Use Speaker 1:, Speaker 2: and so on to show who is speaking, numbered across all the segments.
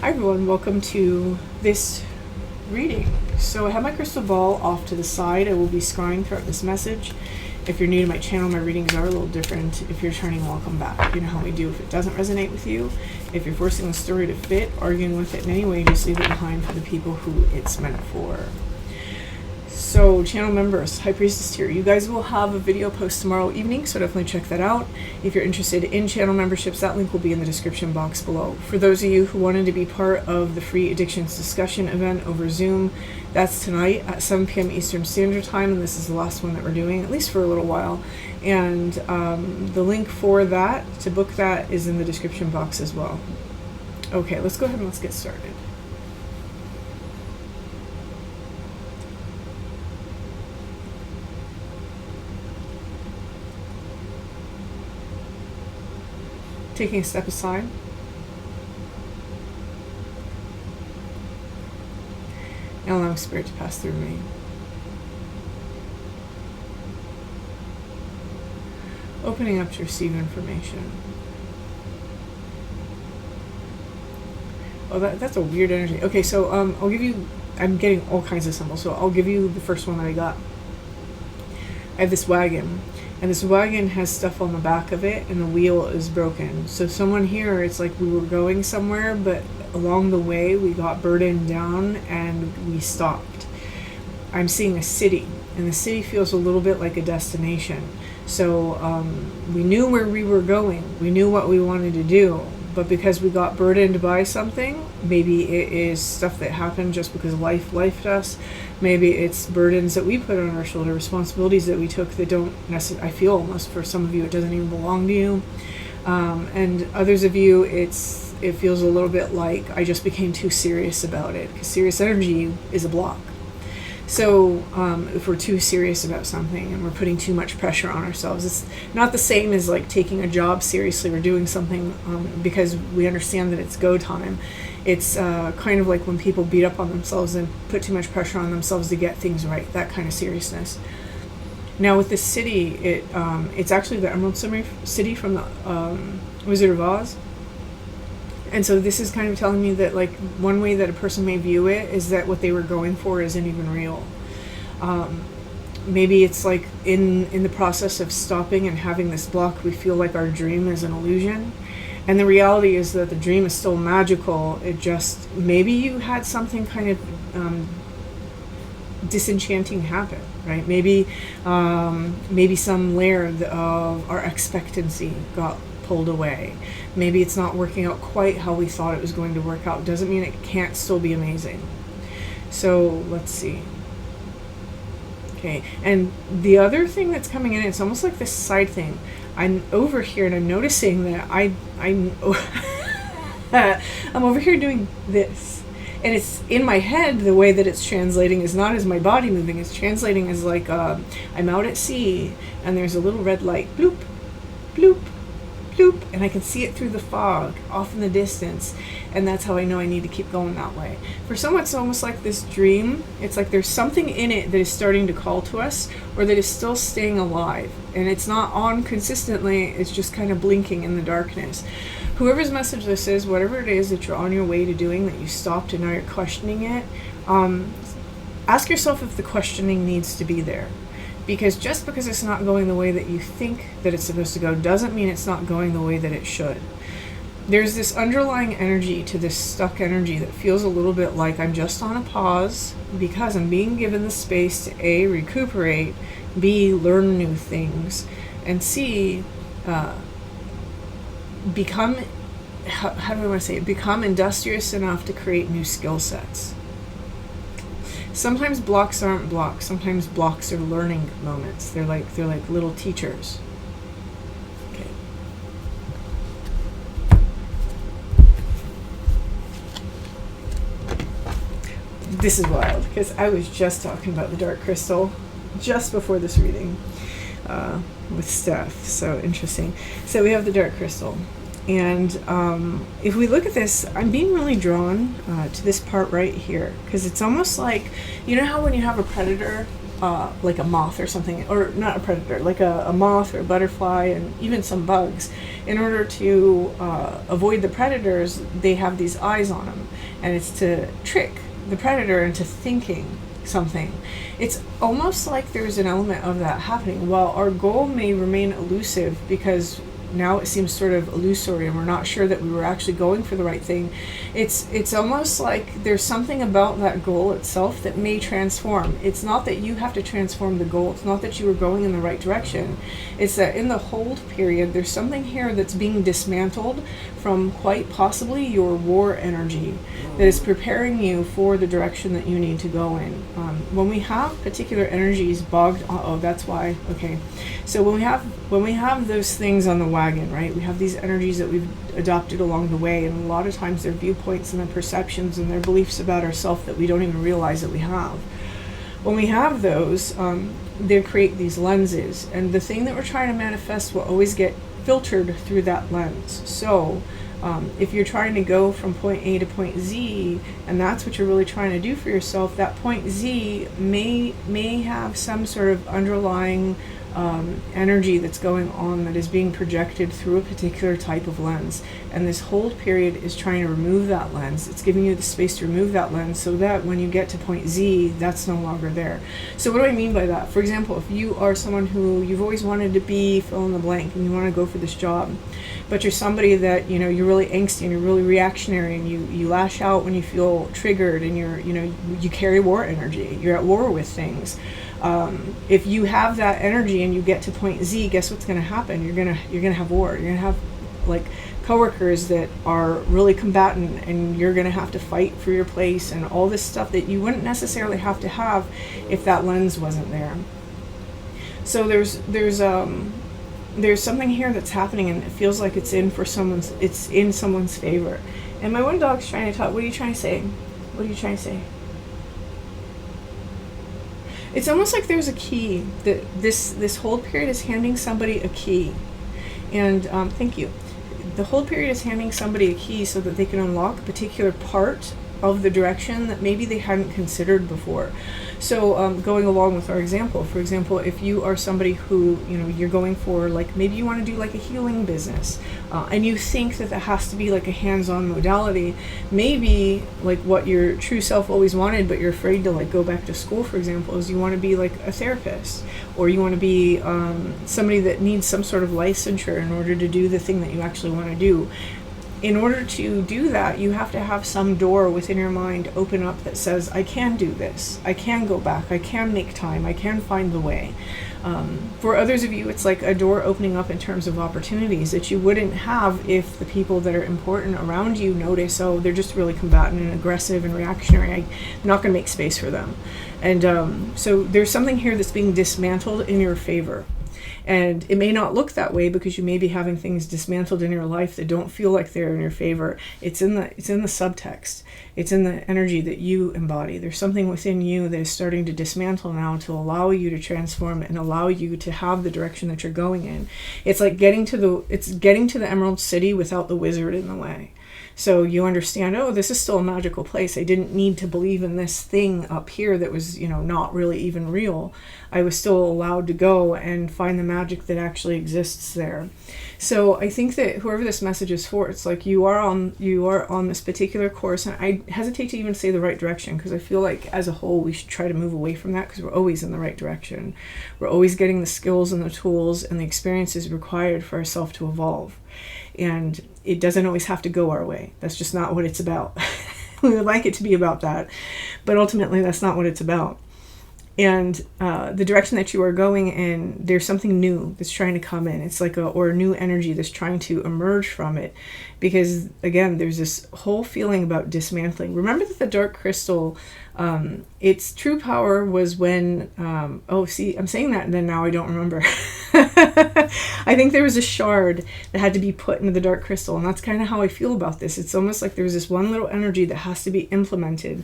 Speaker 1: Hi everyone, welcome to this reading. So I have my crystal ball off to the side. I will be scrying throughout this message. If you're new to my channel, my readings are a little different. If you're turning, welcome back. You know how we do if it doesn't resonate with you. If you're forcing the story to fit, arguing with it in any way, just leave it behind for the people who it's meant for. So channel members, High Priestess here. You guys will have a video post tomorrow evening, so definitely check that out. If you're interested in channel memberships, that link will be in the description box below. For those of you who wanted to be part of the free addictions discussion event over Zoom, that's tonight at 7 p.m. Eastern Standard Time, and this is the last one that we're doing, at least for a little while. And the link for that, to book that, is in the description box as well. Okay, let's go ahead and let's get started. Taking a step aside. And allowing Spirit to pass through me. Opening up to receive information. Oh, that's a weird energy. Okay, so I'll give you, I'm getting all kinds of symbols, so I'll give you the first one that I got. I have this wagon. And this wagon has stuff on the back of it, and the wheel is broken. So someone here, it's like we were going somewhere, but along the way we got burdened down and we stopped. I'm seeing a city, and the city feels a little bit like a destination. So we knew where we were going. We knew what we wanted to do. But because we got burdened by something, maybe it is stuff that happened just because life lifed us. Maybe it's burdens that we put on our shoulder, responsibilities that we took that don't necessarily, I feel almost for some of you, it doesn't even belong to you. And others of you, it feels a little bit like I just became too serious about it, because serious energy is a block. So if we're too serious about something and we're putting too much pressure on ourselves, it's not the same as like taking a job seriously or doing something because we understand that it's go time. It's kind of like when people beat up on themselves and put too much pressure on themselves to get things right, that kind of seriousness. Now with this city, it's actually the Emerald City from the Wizard of Oz. And so this is kind of telling me that, like, one way that a person may view it is that what they were going for isn't even real. Maybe it's like in the process of stopping and having this block, we feel like our dream is an illusion. And the reality is that the dream is still magical. It just, maybe you had something kind of disenchanting happen, right? Maybe some layer of our expectancy got pulled away. Maybe it's not working out quite how we thought it was going to work out. Doesn't mean it can't still be amazing. So let's see. Okay, and the other thing that's coming in, it's almost like this side thing. I'm over here and I'm noticing that I'm over here doing this. And it's in my head, the way that it's translating is not as my body moving, it's translating as like I'm out at sea and there's a little red light, bloop, bloop, bloop, and I can see it through the fog off in the distance, and that's how I know I need to keep going that way. For some, it's almost like this dream. It's like there's something in it that is starting to call to us, or that is still staying alive, and it's not on consistently, it's just kind of blinking in the darkness. Whoever's message this is, whatever it is that you're on your way to doing, that you stopped and now you're questioning it, ask yourself if the questioning needs to be there. Because just because it's not going the way that you think that it's supposed to go doesn't mean it's not going the way that it should. There's this underlying energy to this stuck energy that feels a little bit like I'm just on a pause because I'm being given the space to A, recuperate, B, learn new things, and C, become, how do I want to say it, become industrious enough to create new skill sets. Sometimes blocks aren't blocks. Sometimes blocks are learning moments. They're like little teachers. Okay. This is wild because I was just talking about the dark crystal just before this reading with Steph. So interesting. So we have the dark crystal. And if we look at this, I'm being really drawn to this part right here, because it's almost like, you know how when you have a predator like a moth or something, or not a predator, like a moth or a butterfly, and even some bugs. In order to avoid the predators, they have these eyes on them, and it's to trick the predator into thinking something. It's almost like there's an element of that happening. While our goal may remain elusive, because now it seems sort of illusory and we're not sure that we were actually going for the right thing, it's almost like there's something about that goal itself that may transform. It's not that you have to transform the goal. It's not that you were going in the right direction. It's that in the hold period, there's something here that's being dismantled from quite possibly your war energy that is preparing you for the direction that you need to go in. When we have particular energies bogged, that's why. Okay, so when we have those things on the wagon, right? We have these energies that we've adopted along the way, and a lot of times they're viewpoints and their perceptions and their beliefs about ourselves that we don't even realize that we have. When we have those, they create these lenses, and the thing that we're trying to manifest will always get filtered through that lens. So if you're trying to go from point A to point Z, and that's what you're really trying to do for yourself, that point Z may have some sort of underlying energy that's going on that is being projected through a particular type of lens. And this hold period is trying to remove that lens. It's giving you the space to remove that lens so that when you get to point Z, that's no longer there. So what do I mean by that? For example, if you are someone who you've always wanted to be, fill in the blank, and you want to go for this job, but you're somebody that, you're really angsty and you're really reactionary, and you lash out when you feel triggered, and you carry war energy. You're at war with things. If you have that energy and you get to point Z, guess what's going to happen? You're gonna have war. You're gonna have like coworkers that are really combatant, and you're gonna have to fight for your place and all this stuff that you wouldn't necessarily have to have if that lens wasn't there. So there's something here that's happening, and it feels like it's in someone's favor. And my one dog's trying to talk. What are you trying to say? What are you trying to say? It's almost like there's a key, that this hold period is handing somebody a key. And thank you. The hold period is handing somebody a key so that they can unlock a particular part of the direction that maybe they hadn't considered before. So going along with our example, for example, if you are somebody who, you're going for, like, maybe you want to do like a healing business, and you think that has to be like a hands-on modality, maybe like what your true self always wanted, but you're afraid to like go back to school, for example, is you want to be like a therapist, or you want to be somebody that needs some sort of licensure in order to do the thing that you actually want to do. In order to do that, you have to have some door within your mind open up that says, I can do this, I can go back, I can make time, I can find the way. For others of you, it's like a door opening up in terms of opportunities that you wouldn't have if the people that are important around you notice, they're just really combatant and aggressive and reactionary, I'm not going to make space for them. And so there's something here that's being dismantled in your favor. And it may not look that way because you may be having things dismantled in your life that don't feel like they're in your favor. It's in the subtext. It's in the energy that you embody. There's something within you that is starting to dismantle now to allow you to transform and allow you to have the direction that you're going in. It's like getting to the Emerald City without the wizard in the way. So you understand, this is still a magical place. I didn't need to believe in this thing up here that was, not really even real. I was still allowed to go and find the magic that actually exists there. So I think that whoever this message is for, it's like you are on this particular course, and I hesitate to even say the right direction, because I feel like as a whole we should try to move away from that, because we're always in the right direction. We're always getting the skills and the tools and the experiences required for ourselves to evolve. And it doesn't always have to go our way. That's just not what it's about. We would like it to be about that, but ultimately that's not what it's about. And the direction that you are going in, there's something new that's trying to come in. It's like a new energy that's trying to emerge from it. Because again, there's this whole feeling about dismantling. Remember that the dark crystal, its true power was when, I'm saying that and then now I don't remember. I think there was a shard that had to be put into the dark crystal, and that's kind of how I feel about this. It's almost like there's this one little energy that has to be implemented.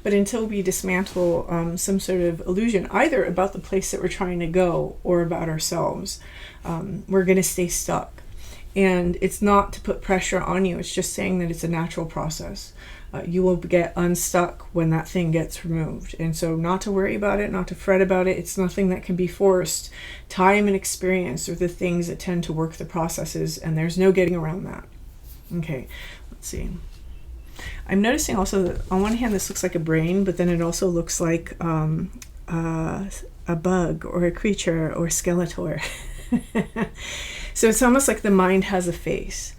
Speaker 1: But until we dismantle some sort of illusion, either about the place that we're trying to go or about ourselves, we're going to stay stuck. And it's not to put pressure on you. It's just saying that it's a natural process. You will get unstuck when that thing gets removed. And so not to worry about it, not to fret about it. It's nothing that can be forced. Time and experience are the things that tend to work the processes, and there's no getting around that. Okay, let's see. I'm noticing also that on one hand this looks like a brain, but then it also looks like a bug or a creature or a Skeletor. So it's almost like the mind has a face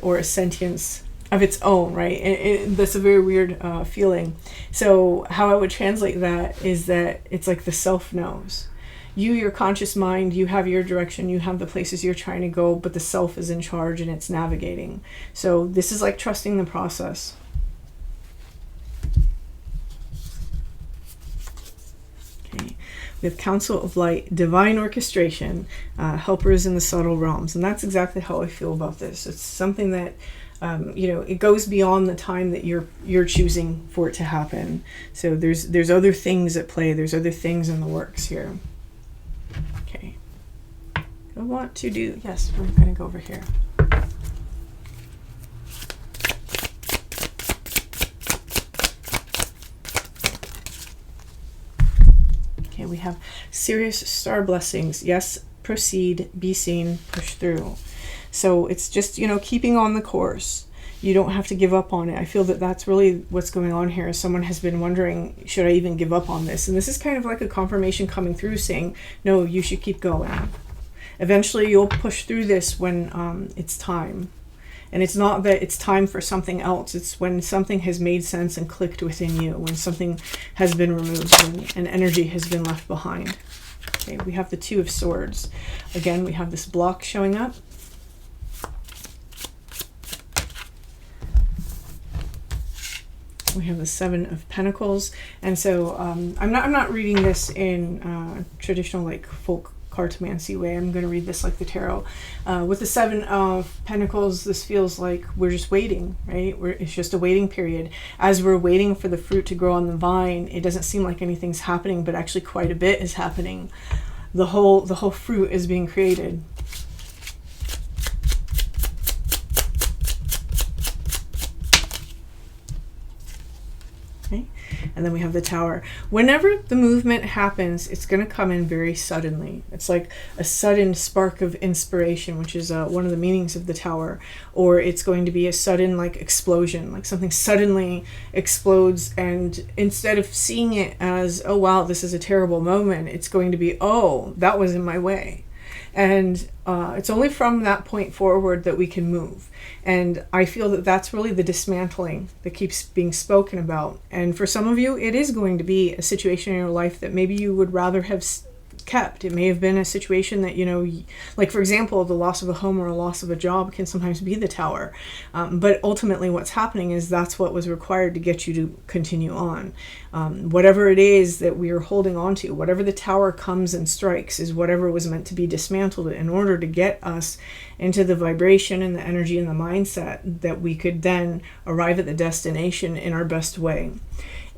Speaker 1: or a sentience of its own, right? That's a very weird feeling. So how I would translate that is that it's like the self knows. You, your conscious mind, you have your direction, you have the places you're trying to go, but the self is in charge and it's navigating. So this is like trusting the process. Okay. We have Council of Light, Divine Orchestration, Helpers in the Subtle Realms. And that's exactly how I feel about this. It's something that, it goes beyond the time that you're choosing for it to happen. So there's other things at play. There's other things in the works here. Okay. I want to do, yes, we're going to go over here. Okay, we have serious star blessings. Yes, proceed, be seen, push through. So it's just, keeping on the course. You don't have to give up on it. I feel that that's really what's going on here. Someone has been wondering, should I even give up on this? And this is kind of like a confirmation coming through saying, no, you should keep going. Eventually you'll push through this when it's time. And it's not that it's time for something else. It's when something has made sense and clicked within you, when something has been removed and energy has been left behind. Okay, we have the Two of Swords. Again, we have this block showing up. We have the Seven of Pentacles. And so I'm not reading this in traditional like folk cartomancy way. I'm going to read this like the tarot. With the Seven of Pentacles, this feels like we're just waiting, right? It's just a waiting period. As we're waiting for the fruit to grow on the vine, it doesn't seem like anything's happening, but actually quite a bit is happening. The whole fruit is being created. And then we have the Tower. Whenever the movement happens, it's going to come in very suddenly. It's like a sudden spark of inspiration, which is one of the meanings of the Tower. Or it's going to be a sudden like explosion, like something suddenly explodes, and instead of seeing it as, oh wow, this is a terrible moment, it's going to be, oh, that was in my way. And it's only from that point forward that we can move. And I feel that that's really the dismantling that keeps being spoken about. And for some of you, it is going to be a situation in your life that maybe you would rather have kept. It may have been a situation that, like for example, the loss of a home or a loss of a job can sometimes be the Tower. But ultimately what's happening is that's what was required to get you to continue on. Whatever it is that we are holding on to, whatever the Tower comes and strikes is whatever was meant to be dismantled in order to get us into the vibration and the energy and the mindset that we could then arrive at the destination in our best way.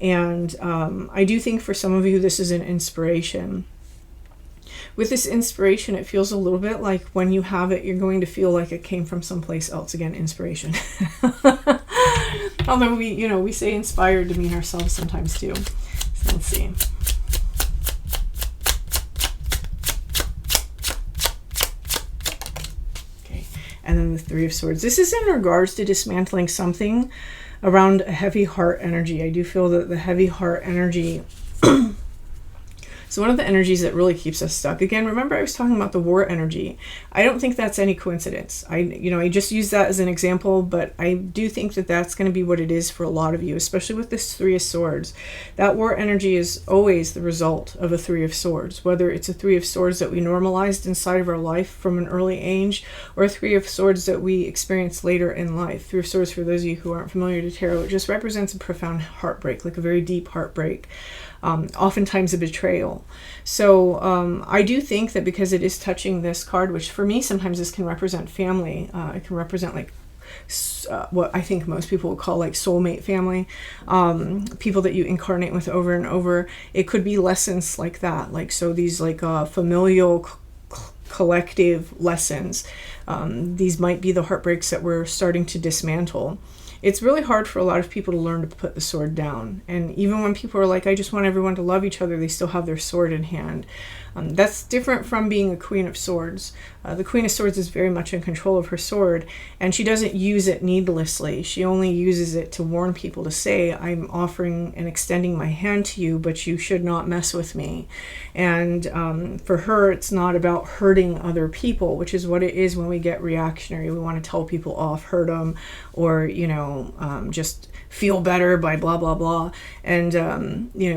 Speaker 1: And I do think for some of you this is an inspiration. With this inspiration, it feels a little bit like when you have it, you're going to feel like it came from someplace else. Again, inspiration. Although we say inspired to mean ourselves sometimes too. So let's see. Okay, and then the Three of Swords. This is in regards to dismantling something around a heavy heart energy. I do feel that the heavy heart energy So one of the energies that really keeps us stuck, again, remember I was talking about the war energy. I don't think that's any coincidence. I just use that as an example, but I do think that that's going to be what it is for a lot of you, especially with this Three of Swords. That war energy is always the result of a Three of Swords, whether it's a Three of Swords that we normalized inside of our life from an early age, or a Three of Swords that we experience later in life. Three of Swords, for those of you who aren't familiar to tarot, it just represents a profound heartbreak, like a very deep heartbreak. Oftentimes a betrayal. So I do think that because it is touching this card, which for me sometimes this can represent family, it can represent like what I think most people would call like soulmate family, people that you incarnate with over and over. It could be lessons like that, like so these like familial collective lessons. These might be the heartbreaks that we're starting to dismantle. It's really hard for a lot of people to learn to put the sword down. And even when people are like, I just want everyone to love each other, they still have their sword in hand. That's different from being a Queen of Swords. The Queen of Swords is very much in control of her sword, and she doesn't use it needlessly. She only uses it to warn people, to say, I'm offering and extending my hand to you, but you should not mess with me. And for her, it's not about hurting other people, which is what it is when we get reactionary. We want to tell people off, hurt them, or, just feel better by blah, blah, blah. And,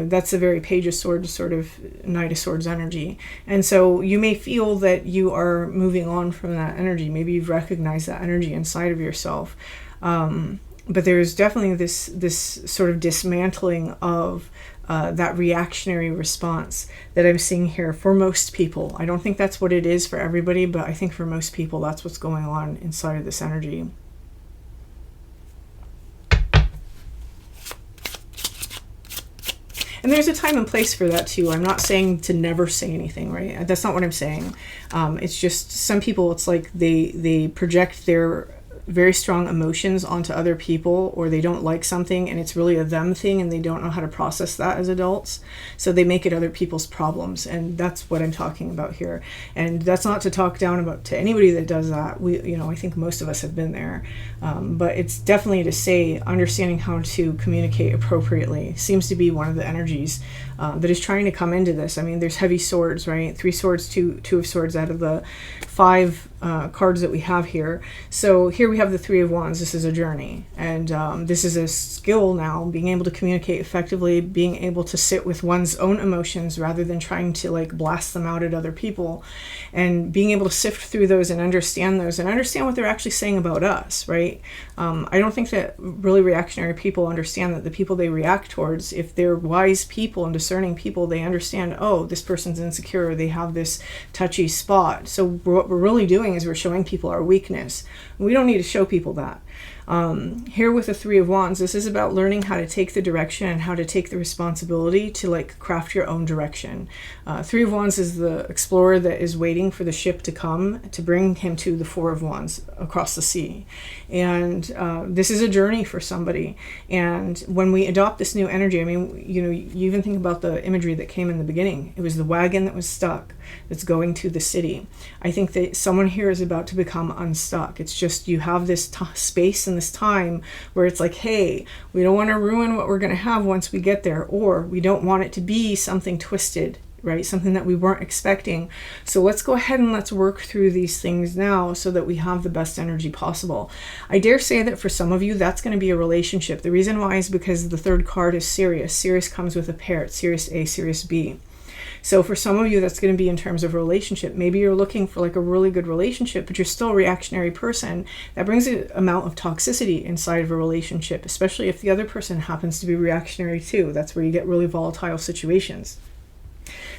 Speaker 1: that's a very Page of Swords, sort of Knight of Swords energy. And so you may feel that you are moving on from that energy. Maybe you've recognized that energy inside of yourself. But there's definitely this sort of dismantling of that reactionary response that I'm seeing here for most people. I don't think that's what it is for everybody, but I think for most people, that's what's going on inside of this energy. And there's a time and place for that too. I'm not saying to never say anything, right? That's not what I'm saying. It's just some people, it's like they project their very strong emotions onto other people, or they don't like something and it's really a them thing and they don't know how to process that as adults. So they make it other people's problems, and that's what I'm talking about here. And that's not to talk down about to anybody that does that. I think most of us have been there. But it's definitely to say understanding how to communicate appropriately seems to be one of the energies that is trying to come into this. I mean, there's heavy swords, right? 3 swords, two of swords out of the 5 cards that we have here. So here we have the 3 of Wands. This is a journey, and this is a skill now, being able to communicate effectively, being able to sit with one's own emotions rather than trying to blast them out at other people, and being able to sift through those and understand what they're actually saying about us, right? I don't think that really reactionary people understand that the people they react towards, if they're wise people and discerning people, they understand, oh, this person's insecure, they have this touchy spot. So what we're really doing is we're showing people our weakness. We don't need to show people that. Here with the 3 of Wands, this is about learning how to take the direction and how to take the responsibility to craft your own direction. 3 of Wands is the explorer that is waiting for the ship to come to bring him to the 4 of Wands across the sea. And this is a journey for somebody. And when we adopt this new energy, I mean, you even think about the imagery that came in the beginning. It was the wagon that was stuck that's going to the city. I think that someone here is about to become unstuck. It's just you have this space and this time where it's like, hey, we don't want to ruin what we're going to have once we get there, or we don't want it to be something twisted, right? Something that we weren't expecting. So let's go ahead and let's work through these things now so that we have the best energy possible. I dare say that for some of you, that's going to be a relationship. The reason why is because the 3rd card is Sirius. Sirius comes with a pair. It's Sirius A, Sirius B. So for some of you, that's going to be in terms of relationship. Maybe you're looking for a really good relationship, but you're still a reactionary person. That brings an amount of toxicity inside of a relationship, especially if the other person happens to be reactionary too. That's where you get really volatile situations.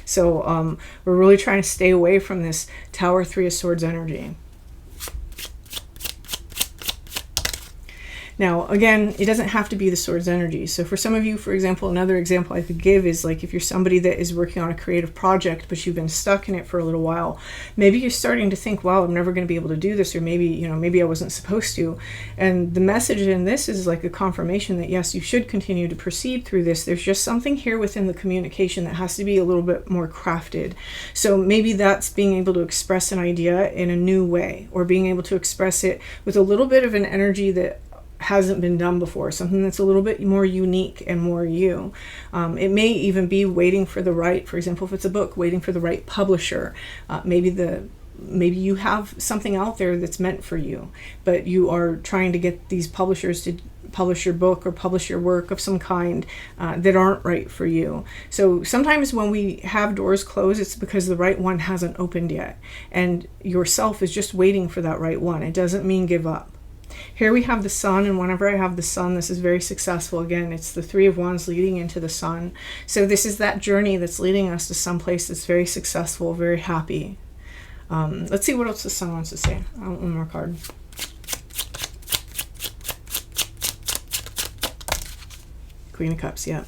Speaker 1: So we're really trying to stay away from this Tower 3 of Swords energy. Now, again, it doesn't have to be the swords energy. So for some of you, for example, another example I could give is if you're somebody that is working on a creative project, but you've been stuck in it for a little while, maybe you're starting to think, wow, I'm never going to be able to do this, or maybe, maybe I wasn't supposed to. And the message in this is a confirmation that yes, you should continue to proceed through this. There's just something here within the communication that has to be a little bit more crafted. So maybe that's being able to express an idea in a new way, or being able to express it with a little bit of an energy that hasn't been done before, something that's a little bit more unique and more you. It may even be waiting for the right, for example, if it's a book, waiting for the right publisher. Maybe you have something out there that's meant for you, but you are trying to get these publishers to publish your book or publish your work of some kind that aren't right for you. So sometimes when we have doors closed, it's because the right one hasn't opened yet, and yourself is just waiting for that right one. It doesn't mean give up. Here we have the Sun, and whenever I have the Sun, this is very successful. Again, it's the 3 of Wands leading into the Sun. So this is that journey that's leading us to some place that's very successful, very happy. Let's see what else the Sun wants to say. I want one more card. Queen of Cups, yeah.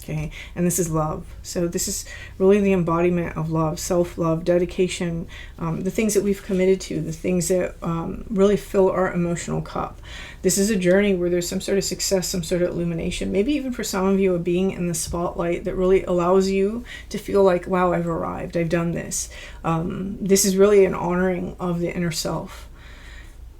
Speaker 1: Okay, and this is love. So this is really the embodiment of love, self-love, dedication, the things that we've committed to, the things that really fill our emotional cup. This is a journey where there's some sort of success, some sort of illumination, maybe even for some of you, a being in the spotlight that really allows you to feel like, wow, I've arrived, I've done this. This is really an honoring of the inner self.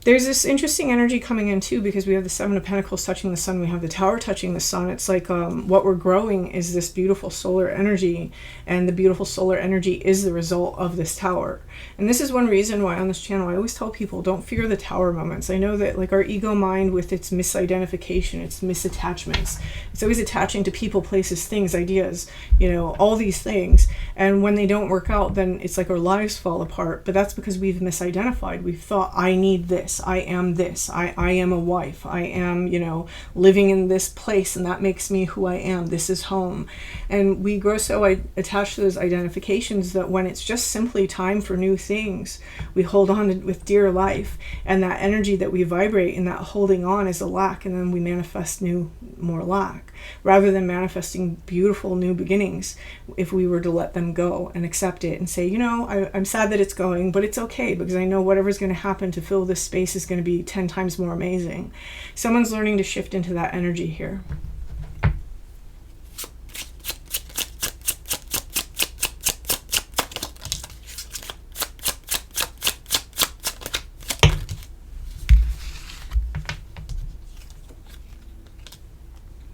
Speaker 1: There's this interesting energy coming in too, because we have the Seven of Pentacles touching the sun. We have the Tower touching the sun. It's like what we're growing is this beautiful solar energy, and the beautiful solar energy is the result of this Tower. And this is one reason why on this channel I always tell people, don't fear the Tower moments. I know that like our ego mind with its misidentification, its misattachments, it's always attaching to people, places, things, ideas, you know, all these things. And when they don't work out, then it's like our lives fall apart. But that's because we've misidentified. We've thought, I need this. I am this. I am a wife. I am, you know, living in this place, and that makes me who I am. This is home. And we grow so attached to those identifications that when it's just simply time for new things, we hold on to, with dear life, and that energy that we vibrate in that holding on is a lack, and then we manifest more lack, rather than manifesting beautiful new beginnings if we were to let them go and accept it and say, you know, I'm sad that it's going, but it's okay, because I know whatever's going to happen to fill this space is going to be 10 times more amazing. Someone's learning to shift into that energy here.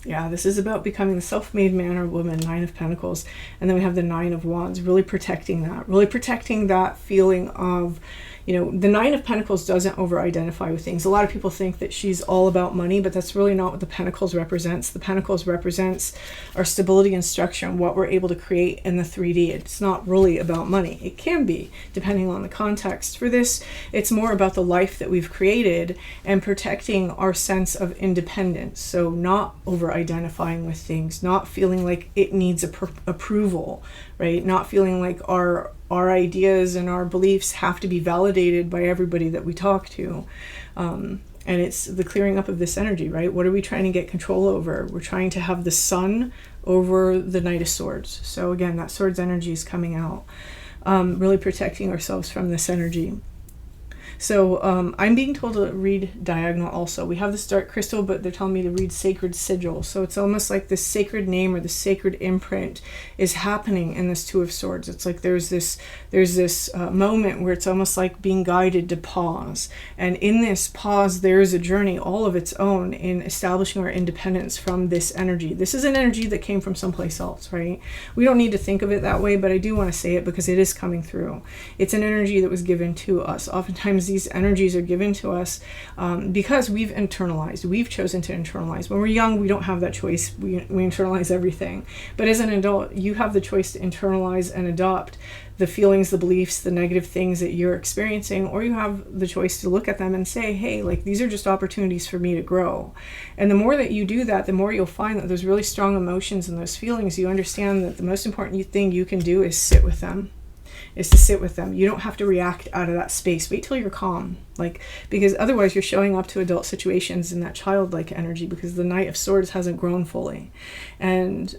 Speaker 1: Yeah, this is about becoming the self-made man or woman, Nine of Pentacles. And then we have the Nine of Wands, really protecting that feeling of, you know, the Nine of Pentacles doesn't over-identify with things. A lot of people think that she's all about money, but that's really not what the Pentacles represents. The Pentacles represents our stability and structure and what we're able to create in the 3D. It's not really about money. It can be, depending on the context. For this, it's more about the life that we've created and protecting our sense of independence. So not over-identifying with things, not feeling like it needs approval, right? Not feeling like our ideas and our beliefs have to be validated by everybody that we talk to. And it's the clearing up of this energy, right? What are we trying to get control over? We're trying to have the sun over the Knight of Swords. So again, that Swords energy is coming out, really protecting ourselves from this energy. So I'm being told to read diagonal also. We have this dark crystal, but they're telling me to read sacred sigil. So it's almost like this sacred name or the sacred imprint is happening in this Two of Swords. It's like there's this moment where it's almost like being guided to pause. And in this pause, there is a journey all of its own in establishing our independence from this energy. This is an energy that came from someplace else, right? We don't need to think of it that way, but I do want to say it because it is coming through. It's an energy that was given to us. Oftentimes these energies are given to us because we've internalized. We've chosen to internalize. When we're young, we don't have that choice. We internalize everything. But as an adult, you have the choice to internalize and adopt the feelings, the beliefs, the negative things that you're experiencing, or you have the choice to look at them and say, hey, like these are just opportunities for me to grow. And the more that you do that, the more you'll find that those really strong emotions and those feelings, you understand that the most important thing you can do is sit with them. Is to sit with them. You don't have to react out of that space. Wait till you're calm, because otherwise you're showing up to adult situations in that childlike energy, because the Knight of Swords hasn't grown fully. And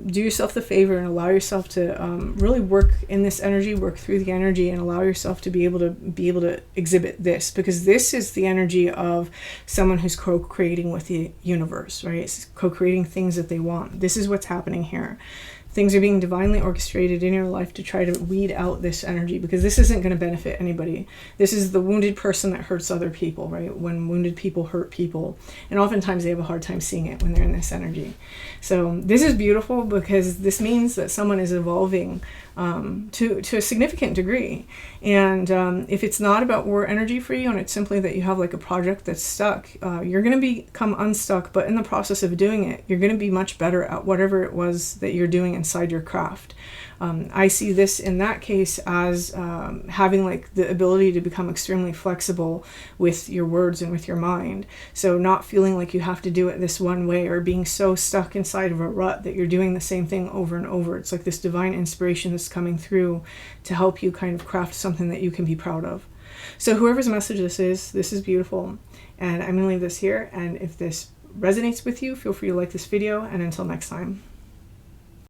Speaker 1: do yourself the favor and allow yourself to really work in this energy, work through the energy, and allow yourself to be able to exhibit this, because this is the energy of someone who's co-creating with the universe, right? It's co-creating things that they want. This is what's happening here. Things are being divinely orchestrated in your life to try to weed out this energy, because this isn't going to benefit anybody. This is the wounded person that hurts other people, right? When wounded people hurt people. And oftentimes they have a hard time seeing it when they're in this energy. So this is beautiful, because this means that someone is evolving to a significant degree. And if it's not about war energy for you, and it's simply that you have like a project that's stuck, you're going to become unstuck, but in the process of doing it, you're going to be much better at whatever it was that you're doing inside your craft. I see this in that case as having like the ability to become extremely flexible with your words and with your mind. So not feeling like you have to do it this one way, or being so stuck inside of a rut that you're doing the same thing over and over. It's like this divine inspiration that's coming through to help you kind of craft something that you can be proud of. So whoever's message this is beautiful. And I'm going to leave this here. And if this resonates with you, feel free to like this video. And until next time.